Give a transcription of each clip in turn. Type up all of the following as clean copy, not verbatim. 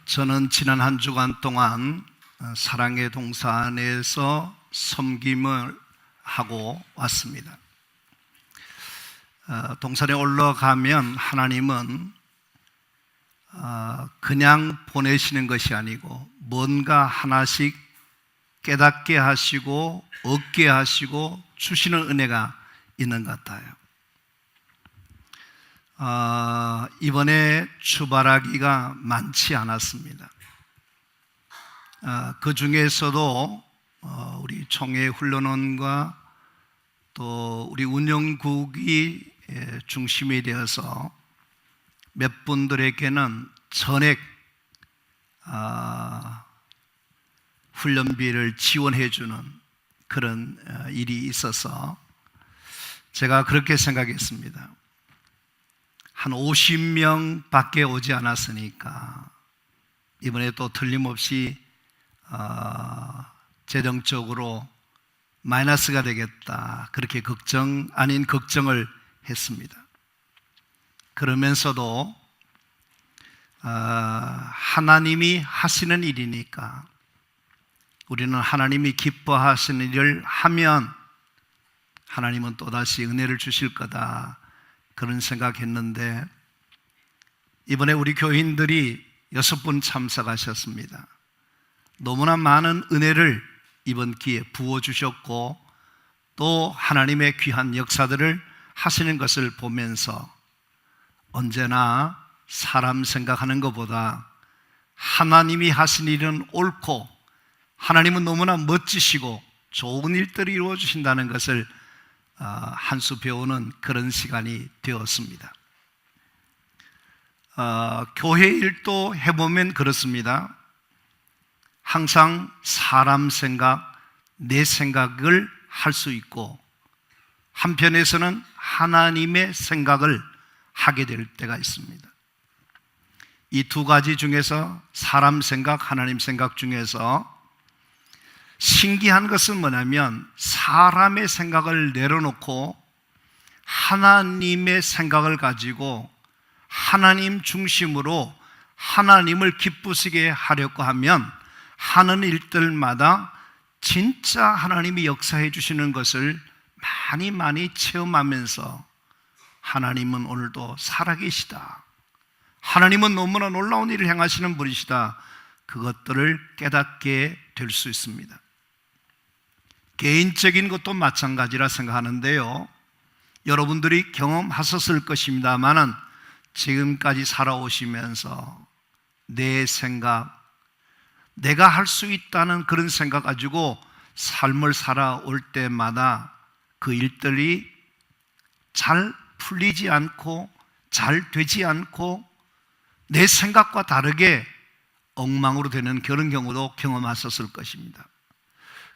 저는 지난 한 주간 동안 사랑의 동산에서 섬김을 하고 왔습니다. 동산에 올라가면 하나님은 그냥 보내시는 것이 아니고 뭔가 하나씩 깨닫게 하시고 얻게 하시고 주시는 은혜가 있는 것 같아요. 이번에 추발하기가 많지 않았습니다. 그 중에서도 우리 총회 훈련원과 또 우리 운영국이 중심이 되어서 몇 분들에게는 전액 훈련비를 지원해 주는 그런 일이 있어서 제가 그렇게 생각했습니다. 한 50명 밖에 오지 않았으니까 이번에 또 틀림없이 재정적으로 마이너스가 되겠다, 그렇게 걱정 아닌 걱정을 했습니다. 그러면서도 하나님이 하시는 일이니까 우리는 하나님이 기뻐하시는 일을 하면 하나님은 또다시 은혜를 주실 거다, 그런 생각했는데 이번에 우리 교인들이 6분 참석하셨습니다. 너무나 많은 은혜를 이번 기회에 부어주셨고 또 하나님의 귀한 역사들을 하시는 것을 보면서 언제나 사람 생각하는 것보다 하나님이 하신 일은 옳고 하나님은 너무나 멋지시고 좋은 일들을 이루어 주신다는 것을 한 수 배우는 그런 시간이 되었습니다. 교회 일도 해보면 그렇습니다. 항상 사람 생각, 내 생각을 할 수 있고 한편에서는 하나님의 생각을 하게 될 때가 있습니다. 이 두 가지 중에서 사람 생각, 하나님 생각 중에서 신기한 것은 뭐냐면 사람의 생각을 내려놓고 하나님의 생각을 가지고 하나님 중심으로 하나님을 기쁘시게 하려고 하면 하는 일들마다 진짜 하나님이 역사해 주시는 것을 많이 체험하면서 하나님은 오늘도 살아계시다, 하나님은 너무나 놀라운 일을 행하시는 분이시다, 그것들을 깨닫게 될 수 있습니다. 개인적인 것도 마찬가지라 생각하는데요, 여러분들이 경험하셨을 것입니다만은 지금까지 살아오시면서 내 생각, 내가 할 수 있다는 그런 생각 가지고 삶을 살아올 때마다 그 일들이 잘 풀리지 않고 잘 되지 않고 내 생각과 다르게 엉망으로 되는 그런 경우도 경험하셨을 것입니다.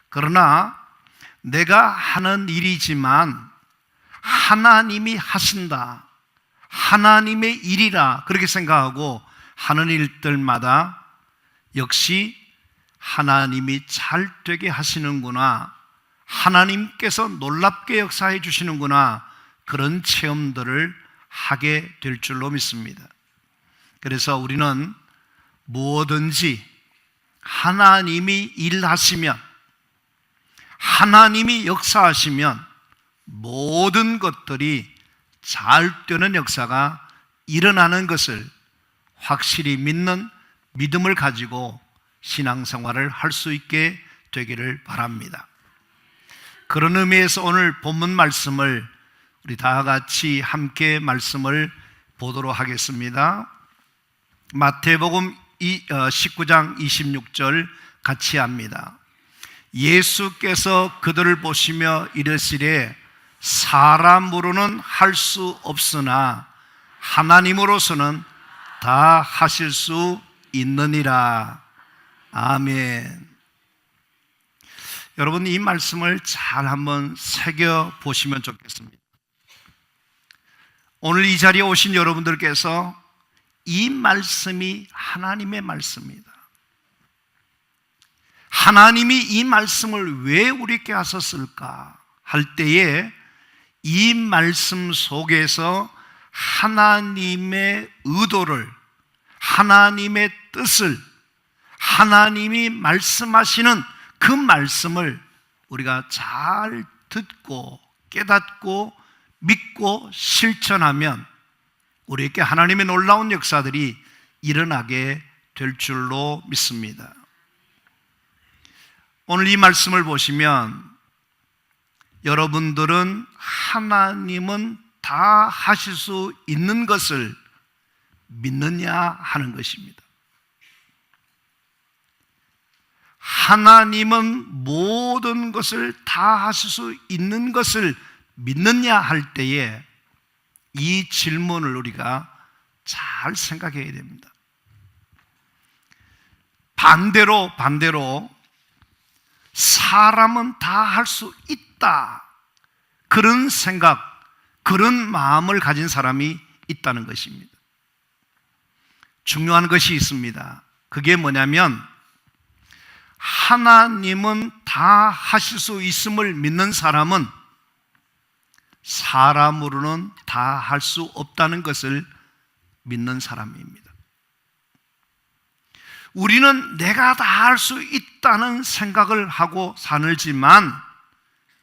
그러나 내가 하는 일이지만 하나님이 하신다, 하나님의 일이라 그렇게 생각하고 하는 일들마다 역시 하나님이 잘 되게 하시는구나, 하나님께서 놀랍게 역사해 주시는구나, 그런 체험들을 하게 될 줄로 믿습니다. 그래서 우리는 무엇든지 하나님이 일하시면, 하나님이 역사하시면 모든 것들이 잘 되는 역사가 일어나는 것을 확실히 믿는 믿음을 가지고 신앙생활을 할 수 있게 되기를 바랍니다. 그런 의미에서 오늘 본문 말씀을 우리 다 같이 함께 말씀을 보도록 하겠습니다. 마태복음 19장 26절 같이 합니다. 예수께서 그들을 보시며 이르시되 사람으로는 할 수 없으나 하나님으로서는 다 하실 수 있느니라. 아멘. 여러분, 이 말씀을 잘 한번 새겨보시면 좋겠습니다. 오늘 이 자리에 오신 여러분들께서 이 말씀이 하나님의 말씀입니다. 하나님이 이 말씀을 왜 우리에게 하셨을까 할 때에 이 말씀 속에서 하나님의 의도를, 하나님의 뜻을, 하나님이 말씀하시는 그 말씀을 우리가 잘 듣고 깨닫고 믿고 실천하면 우리에게 하나님의 놀라운 역사들이 일어나게 될 줄로 믿습니다. 오늘 이 말씀을 보시면 여러분들은 하나님은 다 하실 수 있는 것을 믿느냐 하는 것입니다. 하나님은 모든 것을 다 하실 수 있는 것을 믿느냐 할 때에 이 질문을 우리가 잘 생각해야 됩니다. 반대로 사람은 다 할 수 있다, 그런 생각, 그런 마음을 가진 사람이 있다는 것입니다. 중요한 것이 있습니다. 그게 뭐냐면 하나님은 다 하실 수 있음을 믿는 사람은 사람으로는 다 할 수 없다는 것을 믿는 사람입니다. 우리는 내가 다 할 수 있다는 생각을 하고 살지만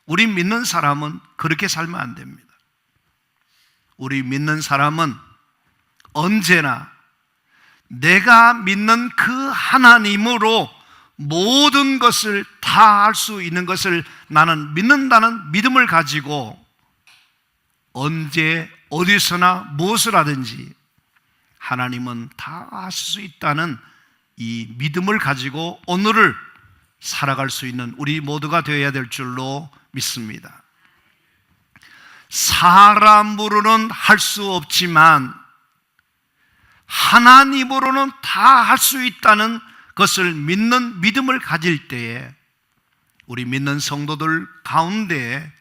우리 믿는 사람은 그렇게 살면 안 됩니다. 우리 믿는 사람은 언제나 내가 믿는 그 하나님으로 모든 것을 다 할 수 있는 것을 나는 믿는다는 믿음을 가지고 언제 어디서나 무엇을 하든지 하나님은 다 하실 수 있다는 이 믿음을 가지고 오늘을 살아갈 수 있는 우리 모두가 되어야 될 줄로 믿습니다. 사람으로는 할 수 없지만 하나님으로는 다 할 수 있다는 것을 믿는 믿음을 가질 때에 우리 믿는 성도들 가운데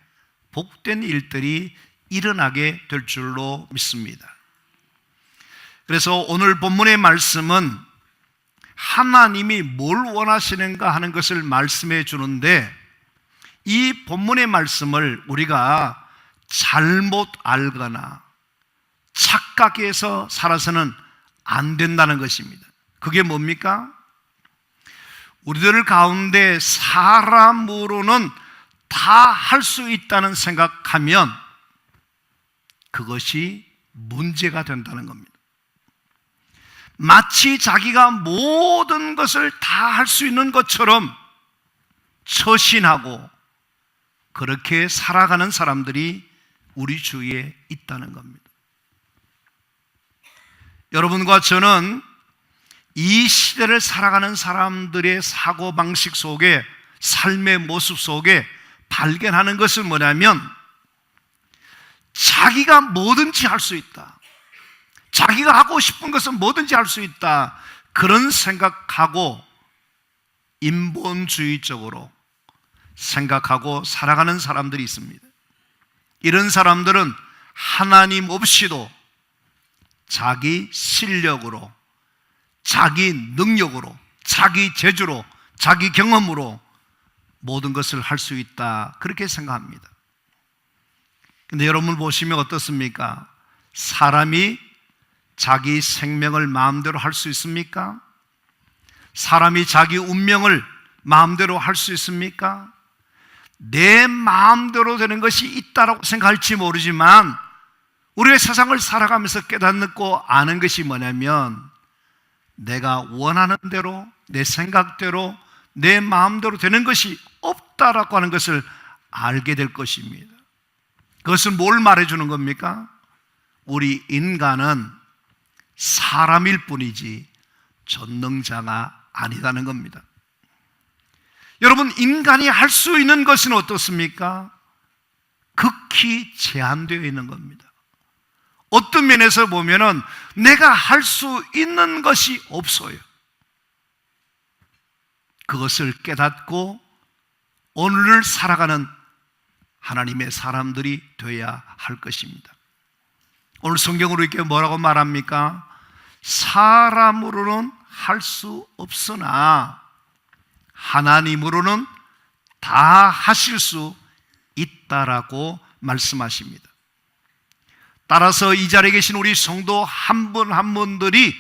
복된 일들이 일어나게 될 줄로 믿습니다. 그래서 오늘 본문의 말씀은 하나님이 뭘 원하시는가 하는 것을 말씀해 주는데 이 본문의 말씀을 우리가 잘못 알거나 착각해서 살아서는 안 된다는 것입니다. 그게 뭡니까? 우리들 가운데 사람으로는 다 할 수 있다는 생각하면 그것이 문제가 된다는 겁니다. 마치 자기가 모든 것을 다 할 수 있는 것처럼 처신하고 그렇게 살아가는 사람들이 우리 주위에 있다는 겁니다. 여러분과 저는 이 시대를 살아가는 사람들의 사고방식 속에, 삶의 모습 속에 발견하는 것은 뭐냐면 자기가 뭐든지 할 수 있다, 자기가 하고 싶은 것은 뭐든지 할 수 있다, 그런 생각하고 인본주의적으로 생각하고 살아가는 사람들이 있습니다. 이런 사람들은 하나님 없이도 자기 실력으로, 자기 능력으로, 자기 재주로, 자기 경험으로 모든 것을 할 수 있다, 그렇게 생각합니다. 근데 여러분 보시면 어떻습니까? 사람이 자기 생명을 마음대로 할 수 있습니까? 사람이 자기 운명을 마음대로 할 수 있습니까? 내 마음대로 되는 것이 있다라고 생각할지 모르지만 우리의 세상을 살아가면서 깨닫고 아는 것이 뭐냐면 내가 원하는 대로, 내 생각대로, 내 마음대로 되는 것이 없다라고 하는 것을 알게 될 것입니다. 그것은 뭘 말해주는 겁니까? 우리 인간은 사람일 뿐이지 전능자가 아니다는 겁니다. 여러분, 인간이 할 수 있는 것은 어떻습니까? 극히 제한되어 있는 겁니다. 어떤 면에서 보면은 내가 할 수 있는 것이 없어요. 그것을 깨닫고 오늘을 살아가는 하나님의 사람들이 되어야 할 것입니다. 오늘 성경으로 이렇게 뭐라고 말합니까? 사람으로는 할 수 없으나 하나님으로는 다 하실 수 있다라고 말씀하십니다. 따라서 이 자리에 계신 우리 성도 한 분 한 분들이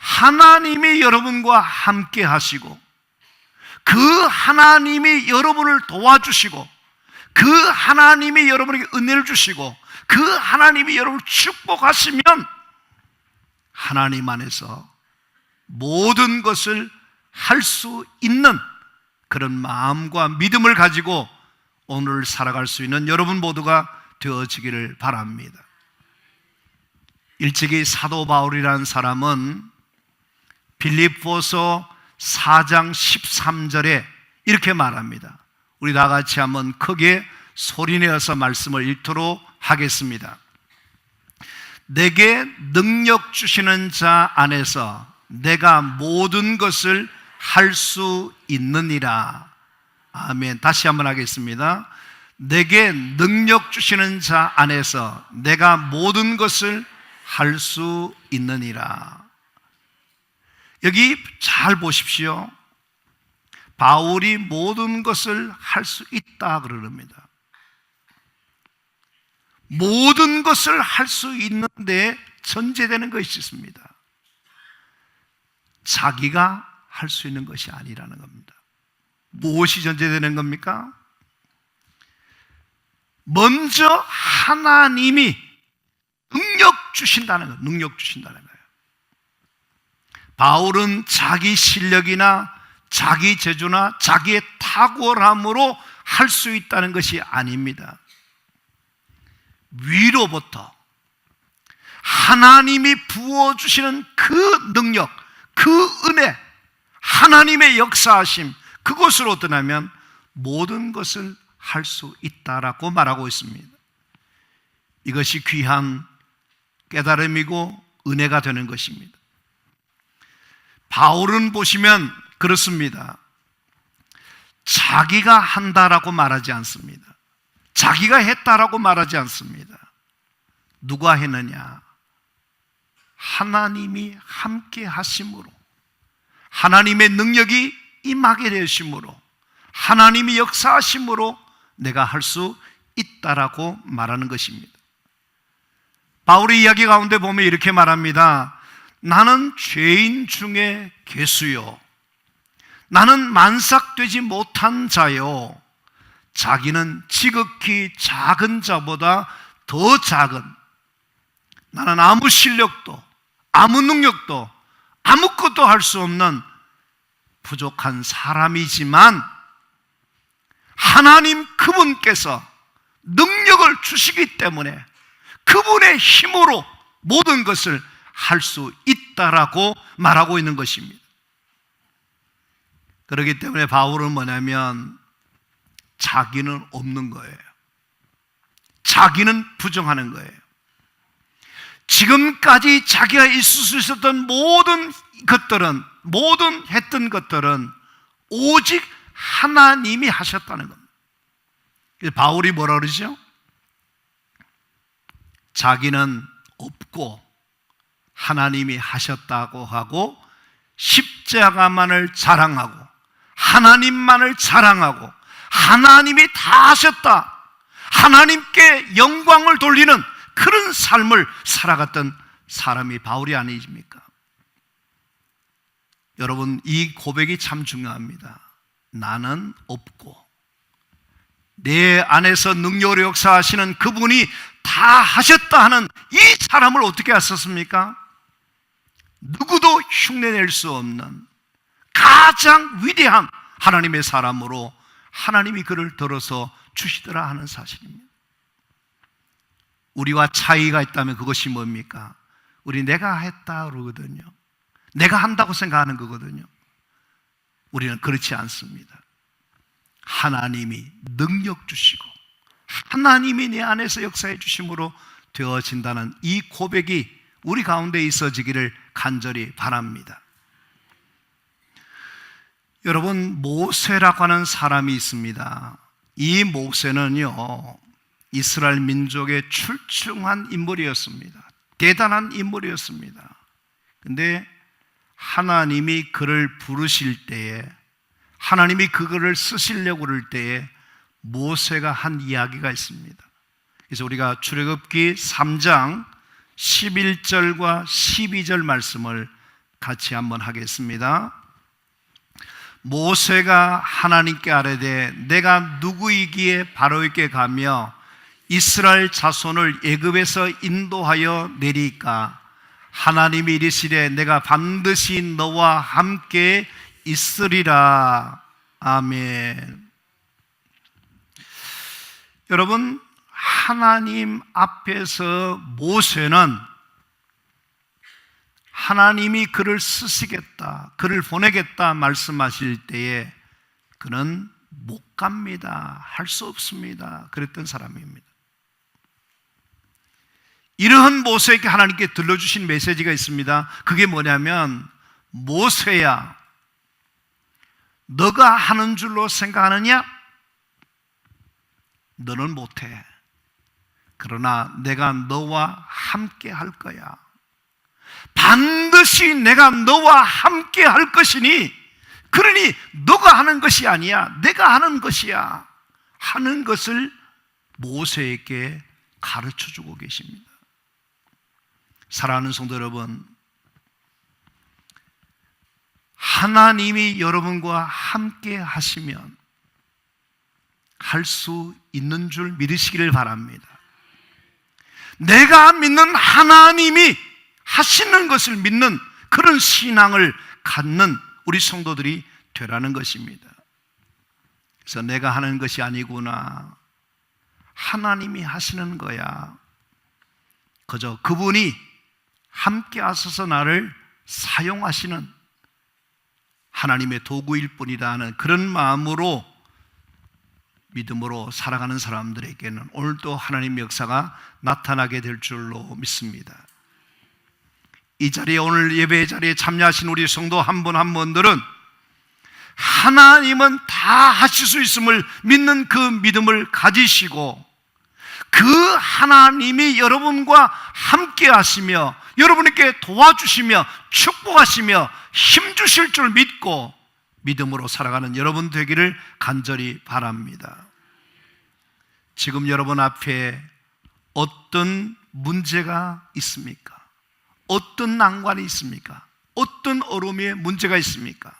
하나님이 여러분과 함께 하시고 그 하나님이 여러분을 도와주시고 그 하나님이 여러분에게 은혜를 주시고 그 하나님이 여러분을 축복하시면 하나님 안에서 모든 것을 할 수 있는 그런 마음과 믿음을 가지고 오늘 살아갈 수 있는 여러분 모두가 되어지기를 바랍니다. 일찍이 사도 바울이라는 사람은 빌립보서 4장 13절에 이렇게 말합니다. 우리 다 같이 한번 크게 소리내어서 말씀을 읽도록 하겠습니다. 내게 능력 주시는 자 안에서 내가 모든 것을 할 수 있느니라. 아멘. 다시 한번 하겠습니다. 내게 능력 주시는 자 안에서 내가 모든 것을 할 수 있느니라. 여기 잘 보십시오. 바울이 모든 것을 할 수 있다 그럽니다. 모든 것을 할 수 있는데 전제되는 것이 있습니다. 자기가 할 수 있는 것이 아니라는 겁니다. 무엇이 전제되는 겁니까? 먼저 하나님이 능력 주신다는 거예요. 능력 주신다는 거예요. 바울은 자기 실력이나 자기 재주나 자기의 탁월함으로 할 수 있다는 것이 아닙니다. 위로부터 하나님이 부어주시는 그 능력, 그 은혜, 하나님의 역사하심, 그것으로 떠나면 모든 것을 할 수 있다라고 말하고 있습니다. 이것이 귀한 깨달음이고 은혜가 되는 것입니다. 바울은 보시면 그렇습니다. 자기가 한다라고 말하지 않습니다. 자기가 했다라고 말하지 않습니다. 누가 했느냐? 하나님이 함께 하심으로, 하나님의 능력이 임하게 되심으로, 하나님이 역사하심으로 내가 할 수 있다라고 말하는 것입니다. 바울의 이야기 가운데 보면 이렇게 말합니다. 나는 죄인 중에 괴수요, 나는 만삭되지 못한 자요, 자기는 지극히 작은 자보다 더 작은, 나는 아무 실력도 아무 능력도 아무것도 할 수 없는 부족한 사람이지만 하나님 그분께서 능력을 주시기 때문에 그분의 힘으로 모든 것을 할 수 있다라고 말하고 있는 것입니다. 그렇기 때문에 바울은 뭐냐면 자기는 없는 거예요. 자기는 부정하는 거예요. 지금까지 자기가 있을 수 있었던 모든 것들은, 모든 했던 것들은 오직 하나님이 하셨다는 겁니다. 그래서 바울이 뭐라 그러죠? 자기는 없고 하나님이 하셨다고 하고 십자가만을 자랑하고 하나님만을 자랑하고 하나님이 다 하셨다, 하나님께 영광을 돌리는 그런 삶을 살아갔던 사람이 바울이 아니십니까? 여러분, 이 고백이 참 중요합니다. 나는 없고 내 안에서 능력으로 역사하시는 그분이 다 하셨다 하는 이 사람을 어떻게 하셨습니까? 누구도 흉내낼 수 없는 가장 위대한 하나님의 사람으로 하나님이 그를 들어서 주시더라 하는 사실입니다. 우리와 차이가 있다면 그것이 뭡니까? 우리 내가 했다 그러거든요. 내가 한다고 생각하는 거거든요. 우리는 그렇지 않습니다. 하나님이 능력 주시고 하나님이 내 안에서 역사해 주심으로 되어진다는 이 고백이 우리 가운데 있어지기를 간절히 바랍니다. 여러분, 모세라고 하는 사람이 있습니다. 이 모세는요, 이스라엘 민족의 출중한 인물이었습니다. 대단한 인물이었습니다. 근데 하나님이 그를 부르실 때에, 하나님이 그거를 쓰시려고 그럴 때에 모세가 한 이야기가 있습니다. 그래서 우리가 출애굽기 3장 11절과 12절 말씀을 같이 한번 하겠습니다. 모세가 하나님께 아뢰되 내가 누구이기에 바로에게 가며 이스라엘 자손을 애굽에서 인도하여 내리까? 하나님이 이르시되 내가 반드시 너와 함께 있으리라. 아멘. 여러분, 하나님 앞에서 모세는 하나님이 그를 쓰시겠다, 그를 보내겠다 말씀하실 때에 그는 못 갑니다, 할 수 없습니다, 그랬던 사람입니다. 이러한 모세에게 하나님께 들려주신 메시지가 있습니다. 그게 뭐냐면, 모세야, 너가 하는 줄로 생각하느냐? 너는 못해. 그러나 내가 너와 함께 할 거야. 반드시 내가 너와 함께 할 것이니, 그러니 너가 하는 것이 아니야, 내가 하는 것이야 하는 것을 모세에게 가르쳐주고 계십니다. 사랑하는 성도 여러분, 하나님이 여러분과 함께 하시면 할 수 있는 줄 믿으시기를 바랍니다. 내가 믿는 하나님이 하시는 것을 믿는 그런 신앙을 갖는 우리 성도들이 되라는 것입니다. 그래서 내가 하는 것이 아니구나, 하나님이 하시는 거야, 그저 그분이 함께 하셔서 나를 사용하시는 하나님의 도구일 뿐이라는 그런 마음으로, 믿음으로 살아가는 사람들에게는 오늘도 하나님의 역사가 나타나게 될 줄로 믿습니다. 이 자리에, 오늘 예배 자리에 참여하신 우리 성도 한 분 한 분들은 하나님은 다 하실 수 있음을 믿는 그 믿음을 가지시고, 그 하나님이 여러분과 함께 하시며 여러분에게 도와주시며 축복하시며 힘주실 줄 믿고 믿음으로 살아가는 여러분 되기를 간절히 바랍니다. 지금 여러분 앞에 어떤 문제가 있습니까? 어떤 난관이 있습니까? 어떤 어려움의 문제가 있습니까?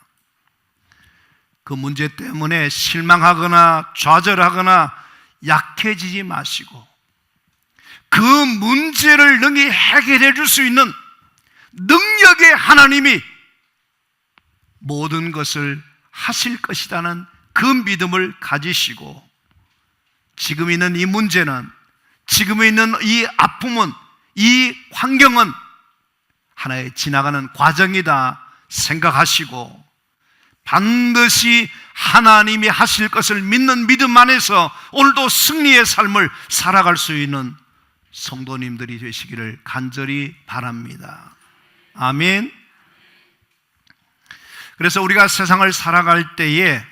그 문제 때문에 실망하거나 좌절하거나 약해지지 마시고, 그 문제를 능히 해결해 줄 수 있는 능력의 하나님이 모든 것을 하실 것이라는 그 믿음을 가지시고, 지금 있는 이 문제는, 지금 있는 이 아픔은, 이 환경은 하나의 지나가는 과정이다 생각하시고, 반드시 하나님이 하실 것을 믿는 믿음 안에서 오늘도 승리의 삶을 살아갈 수 있는 성도님들이 되시기를 간절히 바랍니다. 아멘. 그래서 우리가 세상을 살아갈 때에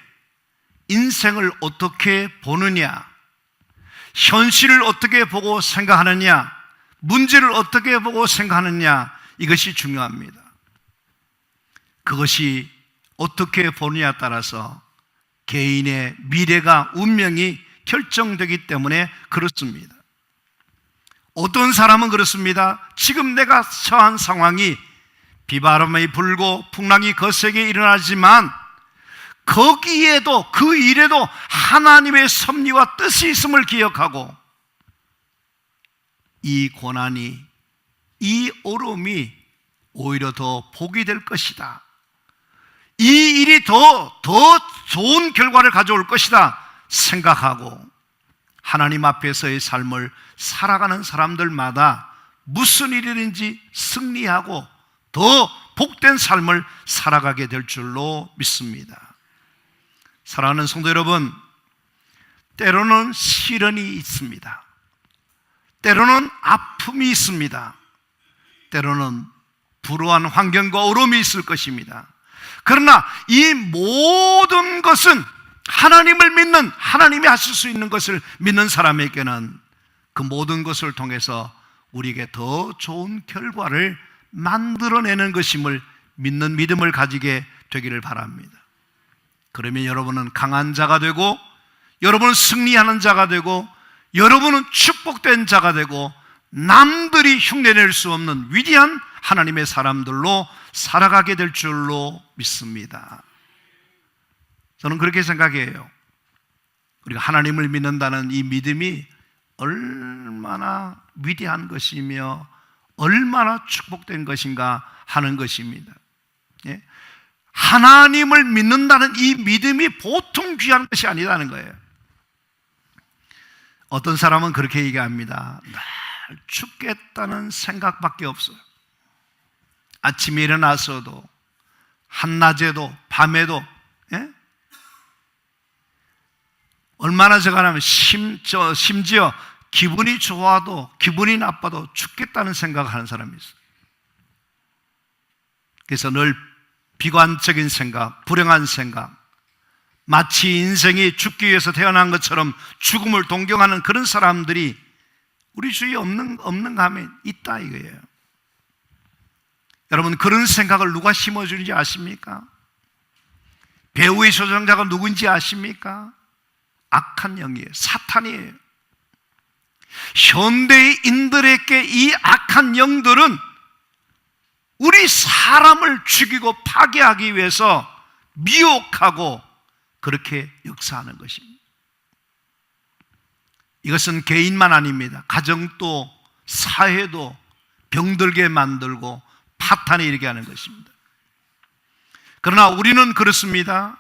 인생을 어떻게 보느냐, 현실을 어떻게 보고 생각하느냐, 문제를 어떻게 보고 생각하느냐, 이것이 중요합니다. 그것이 어떻게 보느냐에 따라서 개인의 미래가, 운명이 결정되기 때문에 그렇습니다. 어떤 사람은 그렇습니다. 지금 내가 처한 상황이 비바람이 불고 풍랑이 거세게 일어나지만 거기에도, 그 일에도 하나님의 섭리와 뜻이 있음을 기억하고, 이 고난이, 이 어려움이 오히려 더 복이 될 것이다, 이 일이 더 좋은 결과를 가져올 것이다 생각하고 하나님 앞에서의 삶을 살아가는 사람들마다 무슨 일이든지 승리하고 더 복된 삶을 살아가게 될 줄로 믿습니다. 사랑하는 성도 여러분, 때로는 시련이 있습니다. 때로는 아픔이 있습니다. 때로는 불우한 환경과 어려움이 있을 것입니다. 그러나 이 모든 것은 하나님을 믿는, 하나님이 하실 수 있는 것을 믿는 사람에게는 그 모든 것을 통해서 우리에게 더 좋은 결과를 만들어내는 것임을 믿는 믿음을 가지게 되기를 바랍니다. 그러면 여러분은 강한 자가 되고, 여러분은 승리하는 자가 되고, 여러분은 축복된 자가 되고, 남들이 흉내낼 수 없는 위대한 하나님의 사람들로 살아가게 될 줄로 믿습니다. 저는 그렇게 생각해요. 우리가 하나님을 믿는다는 이 믿음이 얼마나 위대한 것이며 얼마나 축복된 것인가 하는 것입니다. 예? 하나님을 믿는다는 이 믿음이 보통 귀한 것이 아니라는 거예요. 어떤 사람은 그렇게 얘기합니다. 날 죽겠다는 생각밖에 없어요. 아침에 일어나서도 한낮에도 밤에도, 예? 얼마나 저가냐면 심지어 기분이 좋아도 기분이 나빠도 죽겠다는 생각을 하는 사람이 있어요. 그래서 늘 비관적인 생각, 불행한 생각, 마치 인생이 죽기 위해서 태어난 것처럼 죽음을 동경하는 그런 사람들이 우리 주위에 없는가 하면 있다 이거예요. 여러분, 그런 생각을 누가 심어주는지 아십니까? 배우의 조종자가 누군지 아십니까? 악한 영이에요. 사탄이에요. 현대인들에게 이 악한 영들은 우리 사람을 죽이고 파괴하기 위해서 미혹하고 그렇게 역사하는 것입니다. 이것은 개인만 아닙니다. 가정도 사회도 병들게 만들고 파탄이 일게 하는 것입니다. 그러나 우리는 그렇습니다.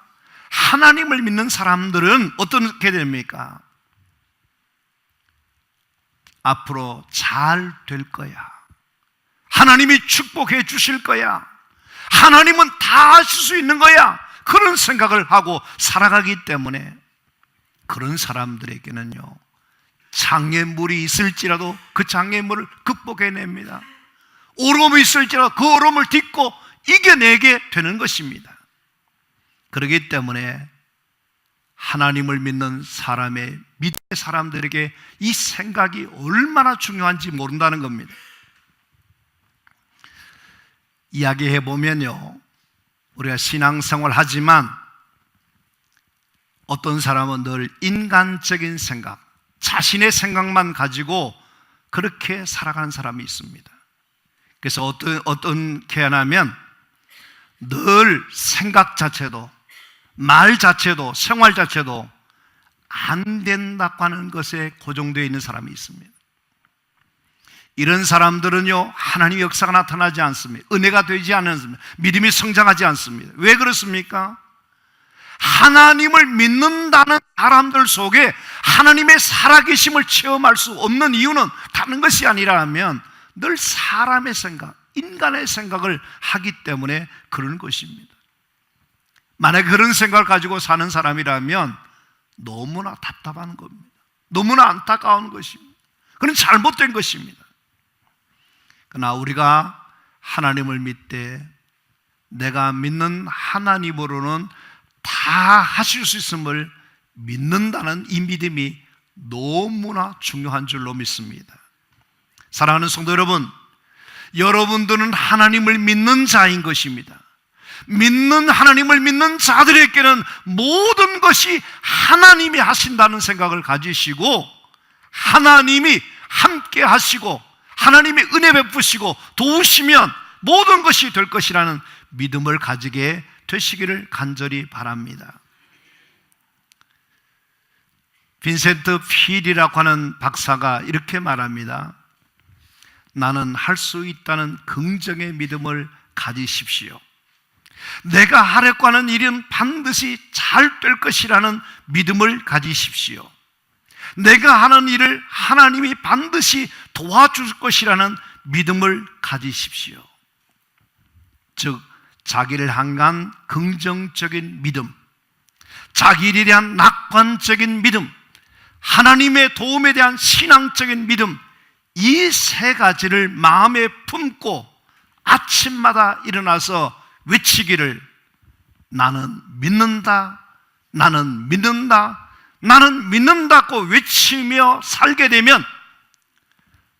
하나님을 믿는 사람들은 어떻게 됩니까? 앞으로 잘 될 거야. 하나님이 축복해 주실 거야. 하나님은 다 하실 수 있는 거야. 그런 생각을 하고 살아가기 때문에 그런 사람들에게는요, 장애물이 있을지라도 그 장애물을 극복해냅니다. 어려움이 있을지라도 그 어려움을 딛고 이겨내게 되는 것입니다. 그렇기 때문에 하나님을 믿는 사람의 믿음의 사람들에게 이 생각이 얼마나 중요한지 모른다는 겁니다. 이야기해 보면요, 우리가 신앙생활 하지만 어떤 사람은 늘 인간적인 생각, 자신의 생각만 가지고 그렇게 살아가는 사람이 있습니다. 그래서 어떻게 하냐면 늘 생각 자체도 말 자체도 생활 자체도 안 된다고 하는 것에 고정되어 있는 사람이 있습니다. 이런 사람들은요, 하나님의 역사가 나타나지 않습니다. 은혜가 되지 않습니다. 믿음이 성장하지 않습니다. 왜 그렇습니까? 하나님을 믿는다는 사람들 속에 하나님의 살아계심을 체험할 수 없는 이유는 다른 것이 아니라 하면 늘 사람의 생각, 인간의 생각을 하기 때문에 그런 것입니다. 만약에 그런 생각을 가지고 사는 사람이라면 너무나 답답한 겁니다. 너무나 안타까운 것입니다. 그건 잘못된 것입니다. 그러나 우리가 하나님을 믿되 내가 믿는 하나님으로는 다 하실 수 있음을 믿는다는 이 믿음이 너무나 중요한 줄로 믿습니다. 사랑하는 성도 여러분, 여러분들은 하나님을 믿는 자인 것입니다. 믿는 하나님을 믿는 자들에게는 모든 것이 하나님이 하신다는 생각을 가지시고 하나님이 함께 하시고 하나님이 은혜 베푸시고 도우시면 모든 것이 될 것이라는 믿음을 가지게 되시기를 간절히 바랍니다. 빈센트 필이라고 하는 박사가 이렇게 말합니다. 나는 할 수 있다는 긍정의 믿음을 가지십시오. 내가 하려고 하는 일은 반드시 잘 될 것이라는 믿음을 가지십시오. 내가 하는 일을 하나님이 반드시 도와줄 것이라는 믿음을 가지십시오. 즉 자기를 향한 긍정적인 믿음, 자기에 대한 낙관적인 믿음, 하나님의 도움에 대한 신앙적인 믿음, 이 세 가지를 마음에 품고 아침마다 일어나서 외치기를 나는 믿는다, 나는 믿는다, 나는 믿는다고 외치며 살게 되면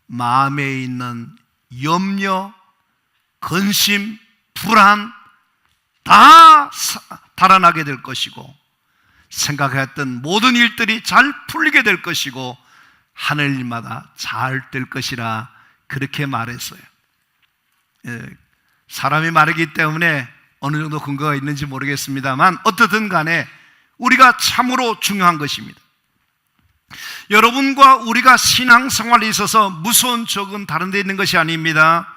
마음에 있는 염려, 근심, 불안 다 달아나게 될 것이고 생각했던 모든 일들이 잘 풀리게 될 것이고 하늘 일마다 잘 될 것이라 그렇게 말했어요. 사람이 말이기 때문에 어느 정도 근거가 있는지 모르겠습니다만 어떻든 간에 우리가 참으로 중요한 것입니다. 여러분과 우리가 신앙생활에 있어서 무서운 적은 다른 데 있는 것이 아닙니다.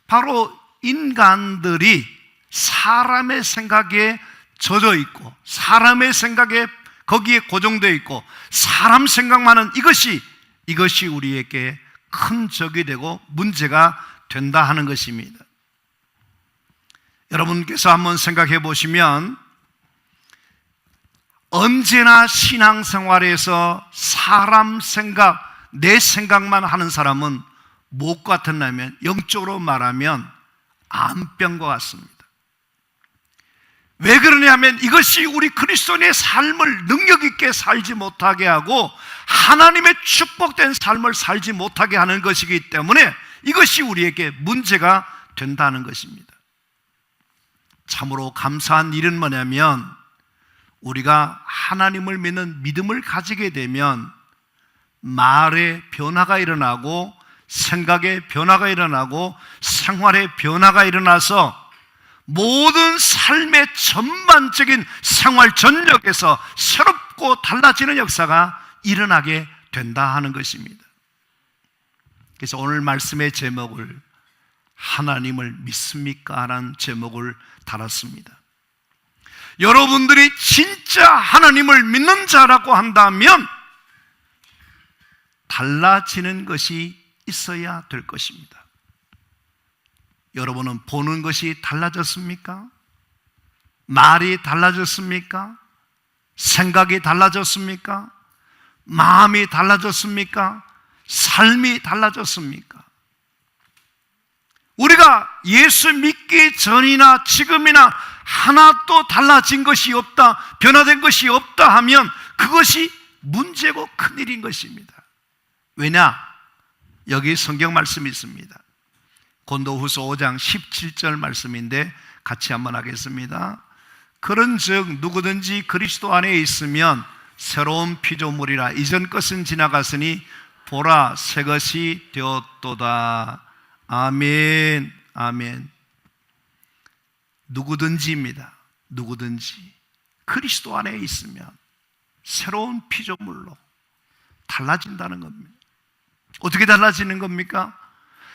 바로 인간들이 사람의 생각에 젖어 있고 사람의 생각에 거기에 고정되어 있고 사람 생각만 하는 이것이 우리에게 큰 적이 되고 문제가 된다 하는 것입니다. 여러분께서 한번 생각해 보시면 언제나 신앙생활에서 사람 생각, 내 생각만 하는 사람은 무엇 같았냐면 영적으로 말하면 암병과 같습니다. 왜 그러냐면 이것이 우리 그리스도인의 삶을 능력 있게 살지 못하게 하고 하나님의 축복된 삶을 살지 못하게 하는 것이기 때문에 이것이 우리에게 문제가 된다는 것입니다. 참으로 감사한 일은 뭐냐면 우리가 하나님을 믿는 믿음을 가지게 되면 말에 변화가 일어나고 생각에 변화가 일어나고 생활에 변화가 일어나서 모든 삶의 전반적인 생활 전역에서 새롭고 달라지는 역사가 일어나게 된다 하는 것입니다. 그래서 오늘 말씀의 제목을 하나님을 믿습니까? 라는 제목을 달았습니다. 여러분들이 진짜 하나님을 믿는 자라고 한다면 달라지는 것이 있어야 될 것입니다. 여러분은 보는 것이 달라졌습니까? 말이 달라졌습니까? 생각이 달라졌습니까? 마음이 달라졌습니까? 삶이 달라졌습니까? 우리가 예수 믿기 전이나 지금이나 하나도 달라진 것이 없다, 변화된 것이 없다 하면 그것이 문제고 큰일인 것입니다. 왜냐? 여기 성경 말씀이 있습니다. 고린도후서 5장 17절 말씀인데 같이 한번 하겠습니다. 그런즉 누구든지 그리스도 안에 있으면 새로운 피조물이라 이전 것은 지나갔으니 보라 새 것이 되었도다. 아멘. 아멘. 누구든지입니다. 누구든지 그리스도 안에 있으면 새로운 피조물로 달라진다는 겁니다. 어떻게 달라지는 겁니까?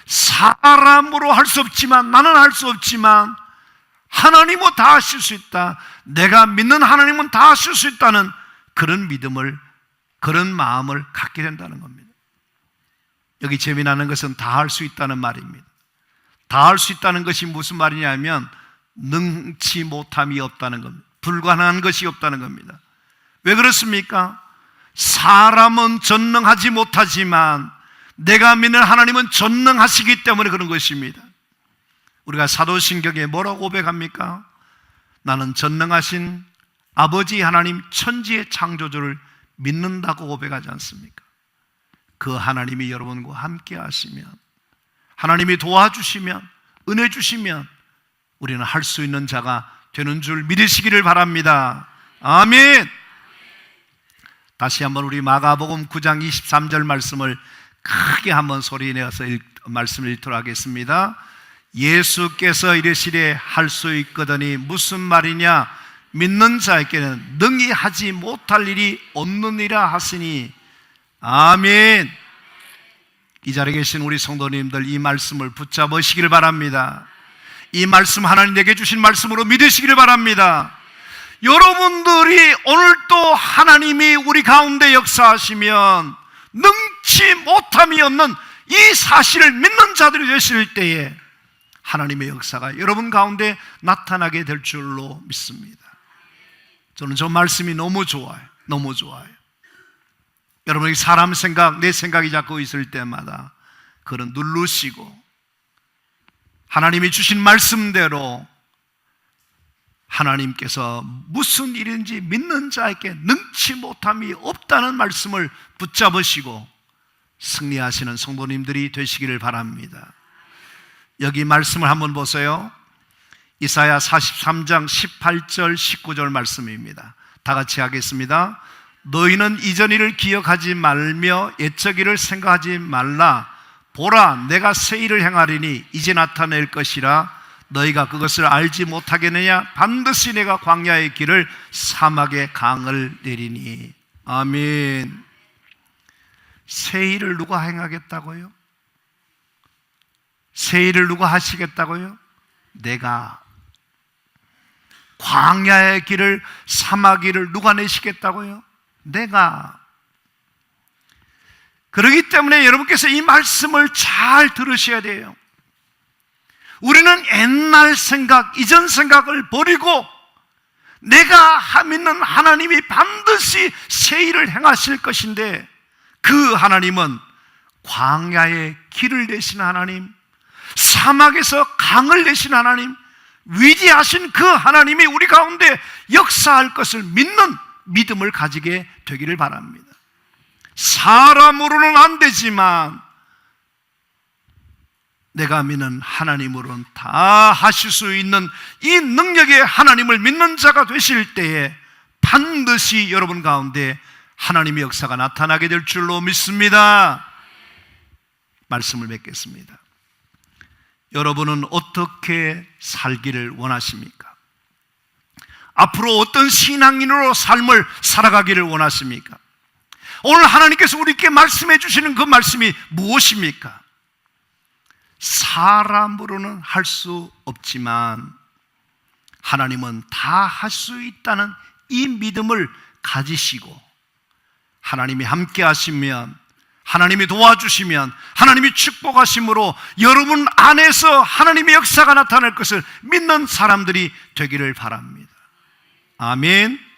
사람으로 할 수 없지만, 나는 할 수 없지만 하나님은 다 하실 수 있다, 내가 믿는 하나님은 다 하실 수 있다는 그런 믿음을, 그런 마음을 갖게 된다는 겁니다. 여기 재미나는 것은 다 할 수 있다는 말입니다. 다 할 수 있다는 것이 무슨 말이냐면 능치 못함이 없다는 겁니다. 불가능한 것이 없다는 겁니다. 왜 그렇습니까? 사람은 전능하지 못하지만 내가 믿는 하나님은 전능하시기 때문에 그런 것입니다. 우리가 사도신경에 뭐라고 고백합니까? 나는 전능하신 아버지 하나님 천지의 창조주를 믿는다고 고백하지 않습니까? 그 하나님이 여러분과 함께 하시면, 하나님이 도와주시면, 은혜 주시면 우리는 할 수 있는 자가 되는 줄 믿으시기를 바랍니다. 아멘. 다시 한번 우리 마가복음 9장 23절 말씀을 크게 한번 소리내어서 말씀을 읽도록 하겠습니다. 예수께서 이르시되 할 수 있거더니 무슨 말이냐? 믿는 자에게는 능히 하지 못할 일이 없느니라 하시니. 아멘. 이 자리에 계신 우리 성도님들 이 말씀을 붙잡으시기를 바랍니다. 이 말씀 하나님 내게 주신 말씀으로 믿으시기를 바랍니다. 여러분들이 오늘도 하나님이 우리 가운데 역사하시면 능치 못함이 없는 이 사실을 믿는 자들이 되실 때에 하나님의 역사가 여러분 가운데 나타나게 될 줄로 믿습니다. 저는 저 말씀이 너무 좋아요. 너무 좋아요. 여러분이 사람 생각, 내 생각이 자꾸 있을 때마다 그런 누르시고 하나님이 주신 말씀대로 하나님께서 무슨 일인지 믿는 자에게 능치 못함이 없다는 말씀을 붙잡으시고 승리하시는 성도님들이 되시기를 바랍니다. 여기 말씀을 한번 보세요. 이사야 43장 18절 19절 말씀입니다. 다 같이 하겠습니다. 너희는 이전 일을 기억하지 말며 옛적 일을 생각하지 말라. 보라, 내가 새 일을 행하리니 이제 나타낼 것이라 너희가 그것을 알지 못하겠느냐? 반드시 내가 광야의 길을 사막의 강을 내리니. 아멘. 새 일을 누가 행하겠다고요? 새 일을 누가 하시겠다고요? 내가. 광야의 길을, 사막 길을 누가 내시겠다고요? 내가. 그렇기 때문에 여러분께서 이 말씀을 잘 들으셔야 돼요. 우리는 옛날 생각, 이전 생각을 버리고 내가 믿는 하나님이 반드시 새 일을 행하실 것인데, 그 하나님은 광야의 길을 내신 하나님, 사막에서 강을 내신 하나님, 위대하신 그 하나님이 우리 가운데 역사할 것을 믿는 믿음을 가지게 되기를 바랍니다. 사람으로는 안 되지만 내가 믿는 하나님으로는 다 하실 수 있는 이 능력의 하나님을 믿는 자가 되실 때에 반드시 여러분 가운데 하나님의 역사가 나타나게 될 줄로 믿습니다. 말씀을 맺겠습니다. 여러분은 어떻게 살기를 원하십니까? 앞으로 어떤 신앙인으로 삶을 살아가기를 원하십니까? 오늘 하나님께서 우리에게 말씀해 주시는 그 말씀이 무엇입니까? 사람으로는 할 수 없지만 하나님은 다 할 수 있다는 이 믿음을 가지시고, 하나님이 함께 하시면, 하나님이 도와주시면, 하나님이 축복하심으로 여러분 안에서 하나님의 역사가 나타날 것을 믿는 사람들이 되기를 바랍니다. 아멘.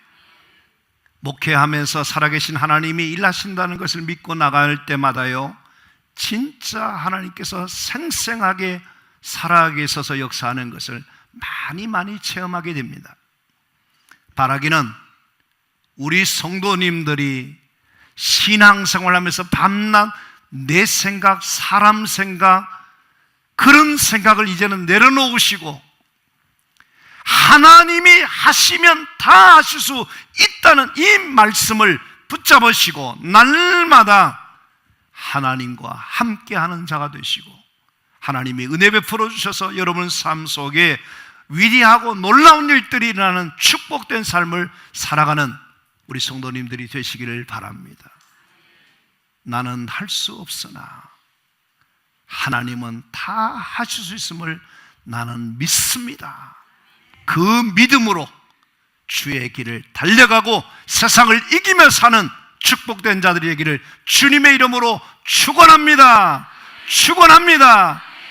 목회하면서 살아계신 하나님이 일하신다는 것을 믿고 나갈 때마다요, 진짜 하나님께서 생생하게 살아계셔서 역사하는 것을 많이 체험하게 됩니다. 바라기는 우리 성도님들이 신앙생활 하면서 밤낮 내 생각, 사람 생각, 그런 생각을 이제는 내려놓으시고 하나님이 하시면 다 하실 수 있다는 이 말씀을 붙잡으시고 날마다 하나님과 함께하는 자가 되시고, 하나님이 은혜 베풀어 주셔서 여러분 삶 속에 위대하고 놀라운 일들이 일어나는 축복된 삶을 살아가는 우리 성도님들이 되시기를 바랍니다. 나는 할 수 없으나 하나님은 다 하실 수 있음을 나는 믿습니다. 그 믿음으로 주의 길을 달려가고 세상을 이기며 사는 축복된 자들이 되기를 주님의 이름으로 축원합니다. 축원합니다.